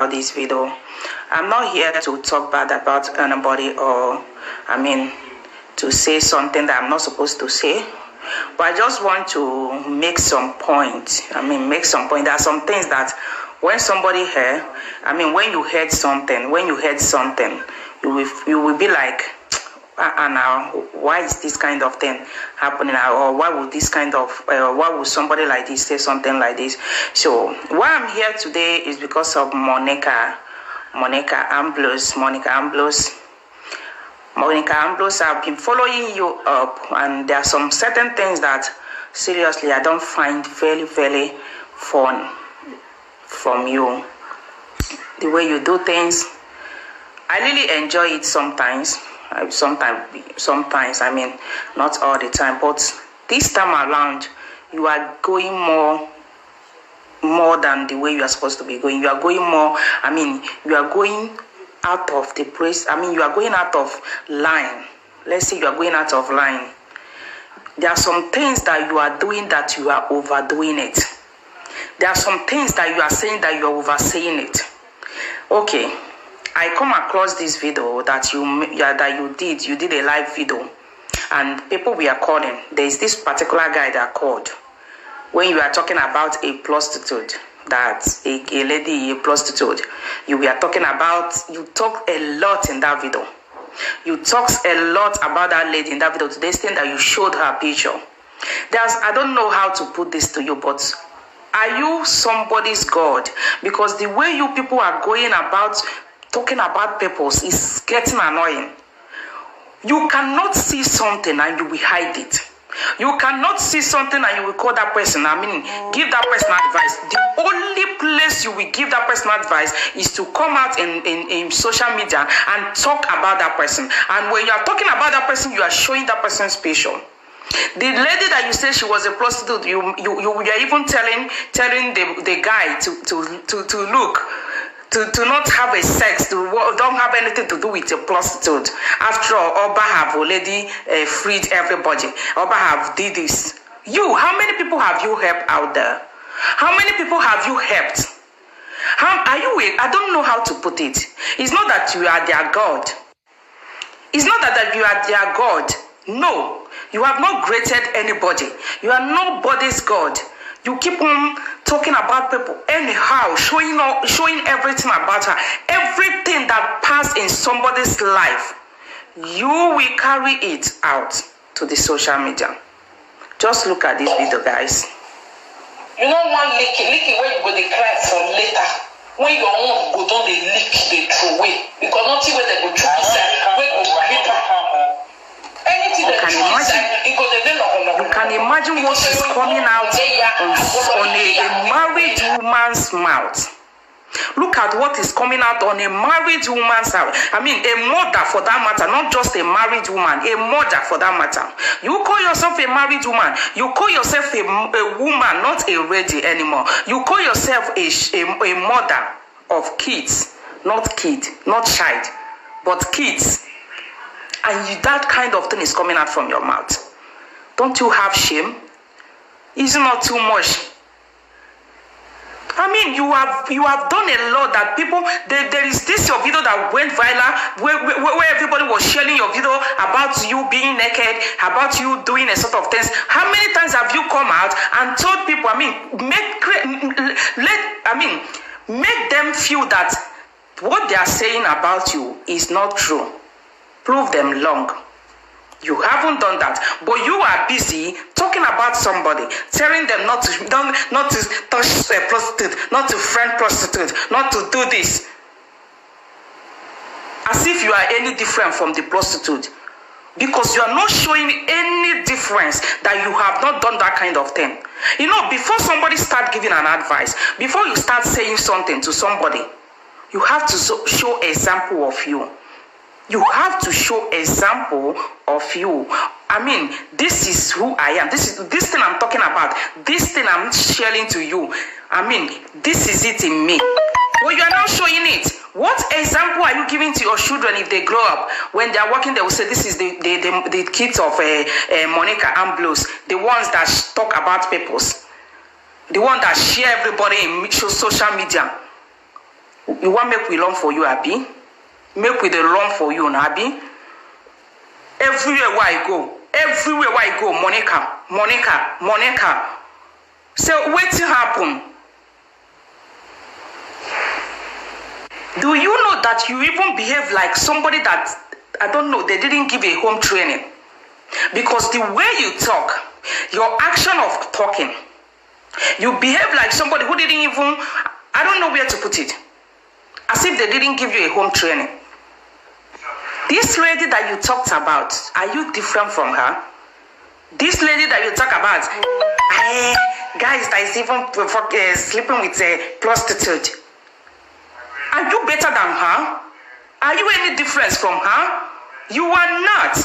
this video. I'm not here to talk bad about anybody or, to say something that I'm not supposed to say. But I just want to make some point. There are some things that when somebody heard, when you heard something, you will be like, now why is this kind of thing happening, or why would this kind of why would somebody like this say something like this? So why I'm here today is because of Monica Ambrose. I've been following you up, and there are some certain things that seriously I don't find very, very fun from you. The way you do things, I really enjoy it sometimes. Sometimes, not all the time, but this time around, you are going more than the way you are supposed to be going. You are going more, you are going out of the place. You are going out of line. Let's say you are going out of line. There are some things that you are doing that you are overdoing it. There are some things that you are saying that you are oversaying it. Okay. I come across this video that you did a live video, and people were calling. There is this particular guy that called when you are talking about a prostitute, that's a lady, a prostitute. You talked a lot in that video. You talked a lot about that lady in that video to the extent that you showed her picture. I don't know how to put this to you, but are you somebody's God? Because the way you people are going about talking about people is getting annoying. You cannot see something and you will hide it. You cannot see something and you will call that person. Give that person advice. The only place you will give that person advice is to come out in social media and talk about that person. And when you are talking about that person, you are showing that person's picture. The lady that you say she was a prostitute, you are even telling the guy to look. To not have a sex, don't have anything to do with a prostitute. After all, Oba have already freed everybody. Oba have did this. How many people have you helped out there? How many people have you helped? I don't know how to put it. It's not that you are their God. It's not that you are their God. No, you have not created anybody. You are nobody's God. You keep on talking about people anyhow, showing everything about her, everything that passed in somebody's life. You will carry it out to the social media. Just look at this video, guys. You know one leaking where you go the cry for later. When your own go down, they leak, they throw away. Because nothing where they go through inside, where go paper. You can imagine what is coming out on a married woman's mouth. Look at what is coming out on a married woman's mouth. A mother for that matter, not just a married woman, a mother for that matter. You call yourself a married woman. You call yourself a woman, not a lady anymore. You call yourself a mother of kids, not child, but kids. And that kind of thing is coming out from your mouth. Don't you have shame? Is it not too much? You have done a lot that people. There is this your video that went viral where everybody was sharing your video about you being naked, about you doing a sort of things. How many times have you come out and told people? Make them feel that what they are saying about you is not true. Prove them long. You haven't done that, but you are busy talking about somebody, telling them not to touch a prostitute, not to friend prostitute, not to do this, as if you are any different from the prostitute, because you are not showing any difference that you have not done that kind of thing. Before somebody start giving an advice, before you start saying something to somebody, you have to show example of you. You have to show example of you. This is who I am. This thing I'm talking about. This thing I'm sharing to you. This is it in me. But you are not showing it. What example are you giving to your children if they grow up? When they are working, they will say, this is the kids of Monica Ambrose, the ones that talk about peoples, the one that share everybody in social media. You want make we learn for you, Abi? Make we the learn for you, Abi? Everywhere where I go, Monica. So what happen? Do you know that you even behave like somebody that, I don't know, they didn't give a home training? Because the way you talk, your action of talking, you behave like somebody who didn't even, I don't know where to put it. As if they didn't give you a home training. This lady that you talked about, are you different from her? This lady that you talk about, guys that is even sleeping with a prostitute. Are you better than her? Are you any different from her? You are not.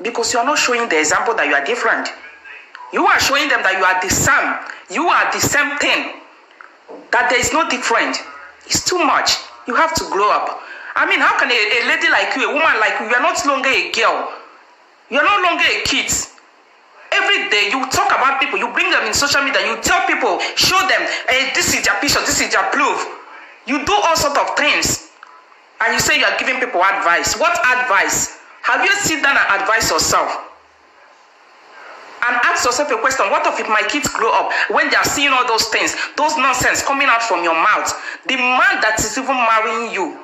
Because you are not showing the example that you are different. You are showing them that you are the same. You are the same thing. That there is no different. It's too much. You have to grow up. I mean, how can a lady like you, a woman like you are not longer a girl. You are no longer a kid. Every day you talk about people, you bring them in social media, you tell people, show them, hey, this is your picture, this is your proof. You do all sorts of things. And you say you are giving people advice. What advice? Have you sit down and advise yourself? And ask yourself a question, what if my kids grow up when they are seeing all those things, those nonsense coming out from your mouth? The man that is even marrying you,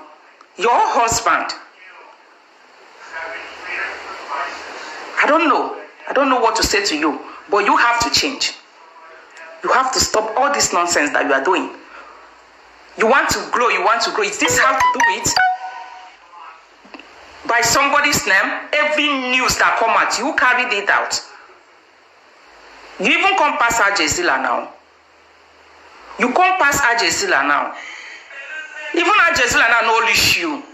your husband. I don't know what to say to you, but you have to change. You have to stop all this nonsense that you are doing. You want to grow. Is this how to do it? By somebody's name, every news that come out, you carried it out. You even come past Ajezila now. You come past Ajezila now. Even Ajezila now no issue.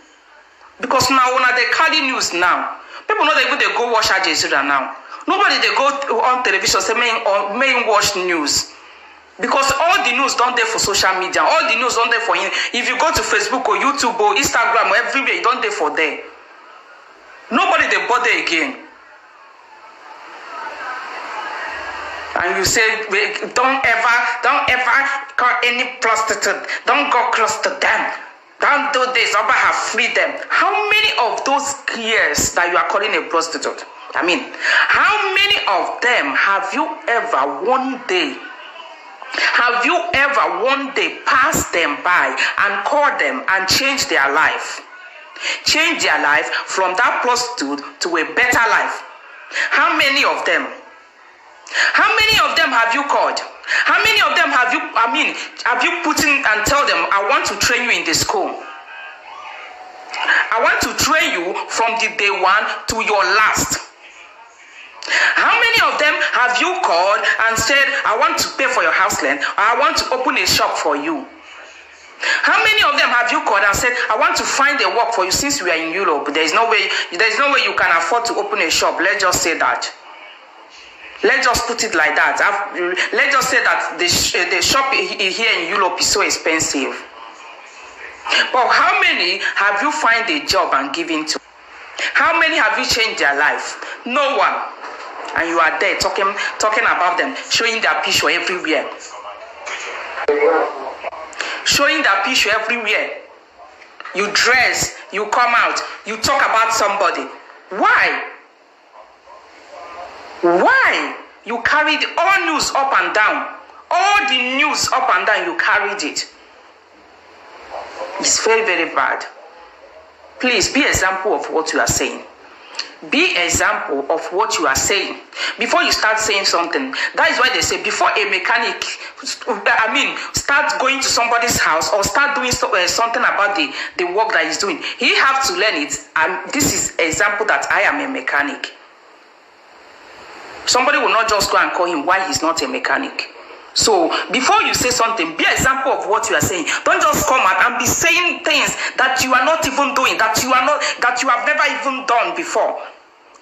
Because now when they carry news now, people know they go watch Ajezila now. Nobody they go on television say main watch news. Because all the news don't there for social media, all the news don't there for you. If you go to Facebook or YouTube or Instagram or everywhere, you don't there for there. Nobody they bother again. And you say, don't ever call any prostitute. Don't go close to them. Don't do this. Oba have freedom. How many of those years that you are calling a prostitute? I mean, how many of them have you ever one day passed them by and called them and changed their life? Change their life from that prostitute to a better life. How many of them? How many of them have you called? How many of them have you put in and tell them, I want to train you in the school. I want to train you from the day one to your last. How many of them have you called and said, I want to pay for your house rent, or I want to open a shop for you? How many of them have you called and said, I want to find a work for you since we are in Europe? There is no way you can afford to open a shop. Let's just say that. Let's just put it like that. Let's just say that the shop here in Europe is so expensive. But how many have you find a job and given to? How many have you changed their life? No one. And you are there talking about them, showing their picture everywhere. Showing their picture everywhere. You dress, you come out, you talk about somebody. Why? Why? You carried all news up and down. All the news up and down, you carried it. It's very, very bad. Please be an example of what you are saying. Be an example of what you are saying. Before you start saying something, that is why they say before a mechanic, start going to somebody's house or start doing something about the work that he's doing, he have to learn it. And this is an example that I am a mechanic. Somebody will not just go and call him why he's not a mechanic. So before you say something, be an example of what you are saying. Don't just come out and be saying things that you are not even doing, that you have never even done before.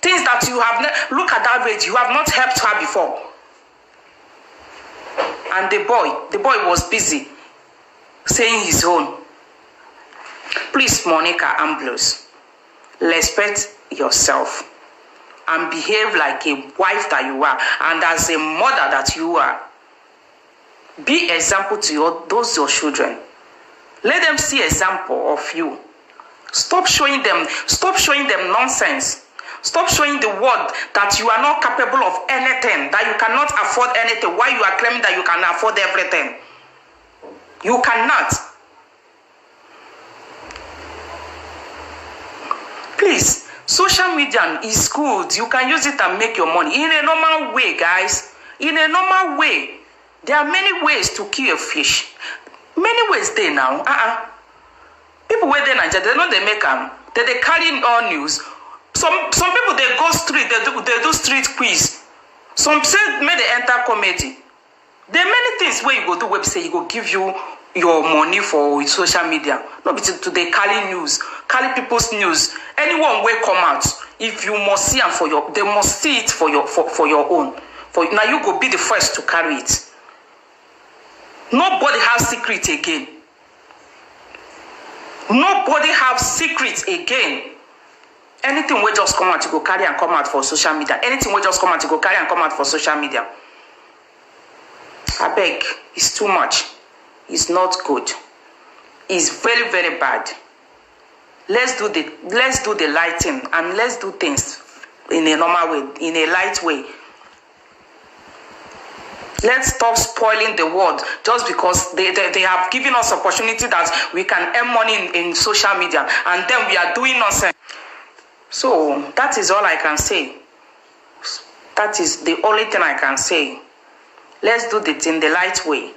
Things that you have look at that rate, you have not helped her before. And the boy was busy saying his own. Please, Monica Ambrose, respect yourself and behave like a wife that you are, and as a mother that you are. Be example to those your children. Let them see example of you. Stop showing them nonsense. Stop showing the world that you are not capable of anything, that you cannot afford anything. Why you are claiming that you can afford everything? You cannot. Please, social media is good. You can use it and make your money in a normal way, guys. In a normal way. There are many ways to kill a fish. Many ways there now. People where they Nigeria, they know they make them. They carry all news. Some people they go street, they do street quiz. Some say may they enter comedy. There are many things where you go do website, you go give you your money for social media. Not be to they carry news, carry people's news. Anyone will come out. If you must see and they must see it for your own. Now you go be the first to carry it. Nobody has secret again. Nobody have secrets again. Anything will just come out, you go carry and come out for social media. Anything will just come out, you go carry and come out for social media. I beg, it's too much. It's not good. It's very, very bad. Let's do the lighting and let's do things in a normal way, in a light way. Let's stop spoiling the world just because they have given us opportunity that we can earn money in social media and then we are doing nonsense. So that is all I can say. That is the only thing I can say. Let's do it in the light way.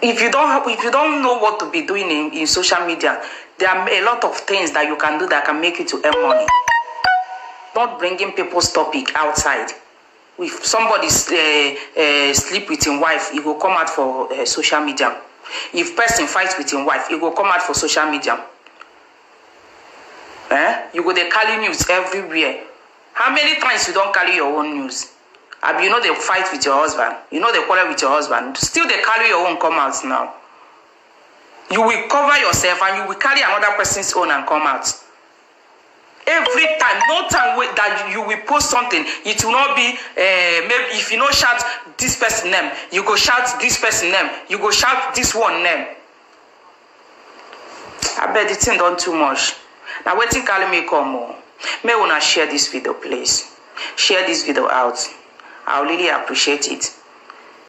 If you don't know what to be doing in social media, there are a lot of things that you can do that can make you to earn money. Not bringing people's topic outside. If somebody sleep with his wife, he will come out for social media. If person fights with his wife, he will come out for social media. You go they carry news everywhere. How many times you don't carry your own news? You know they fight with your husband. You know they quarrel with your husband. Still they carry your own come out now. You will cover yourself and you will carry another person's own and come out. Every time, no time that you will post something, it will not be maybe if you don't shout this person name, you go shout this person name, you go shout this one name. I bet it's done too much. Now waiting carry me come more. May wanna share this video, please. Share this video out. I really appreciate it.